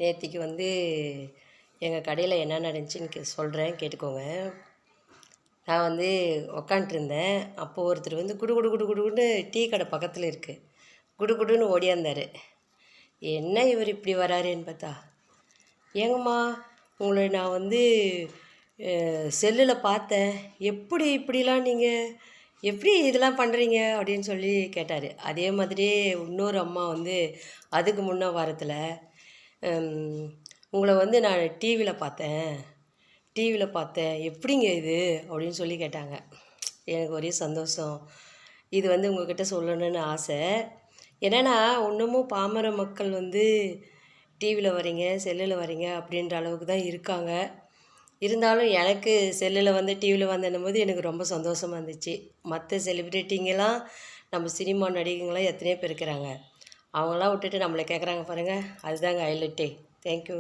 நேத்திக்கு வந்து எங்கள் கடையில் என்ன நடந்துச்சுன்னு சொல்கிறேன், கேட்டுக்கோங்க. நான் வந்து உக்காண்ட்ருந்தேன். அப்போது ஒருத்தர் வந்து குடு குடு குடு குடுன்னு டீ கடை பக்கத்தில் இருக்குது. குடு குடுன்னு ஓடியாந்தார். என்ன இவர் இப்படி வராருன்னு பார்த்தா, ஏங்கம்மா உங்களை நான் வந்து செல்லில் பார்த்தேன், எப்படி இப்படிலாம் நீங்கள் எப்படி இதெல்லாம் பண்ணுறீங்க அப்படின்னு சொல்லி கேட்டார். அதே மாதிரியே இன்னொரு அம்மா வந்து அதுக்கு முன்ன வாரத்தில் உங்களை வந்து நான் டிவியில் பார்த்தேன் எப்படிங்க இது அப்படின்னு சொல்லி கேட்டாங்க. எனக்கு ஒரே சந்தோஷம். இது வந்து உங்கள்கிட்ட சொல்லணும்னு ஆசை. என்னென்னா இன்னமும் பாமர மக்கள் வந்து டிவியில் வரீங்க, செல்லில் வரீங்க அப்படின்ற அளவுக்கு தான் இருக்காங்க. இருந்தாலும் எனக்கு செல்லில் வந்து டிவியில் வந்தேன்னும்போது எனக்கு ரொம்ப சந்தோஷமாக இருந்துச்சு. மற்ற செலிப்ரிட்டிங்கெல்லாம் நம்ம சினிமா நடிகைங்களாம் எத்தனையோ பேர் இருக்கிறாங்க. அவங்களாம் விட்டுட்டு நம்மளை கேட்குறாங்க பாருங்கள், அதுதாங்க ஹைலைட்டே. தேங்க்யூ.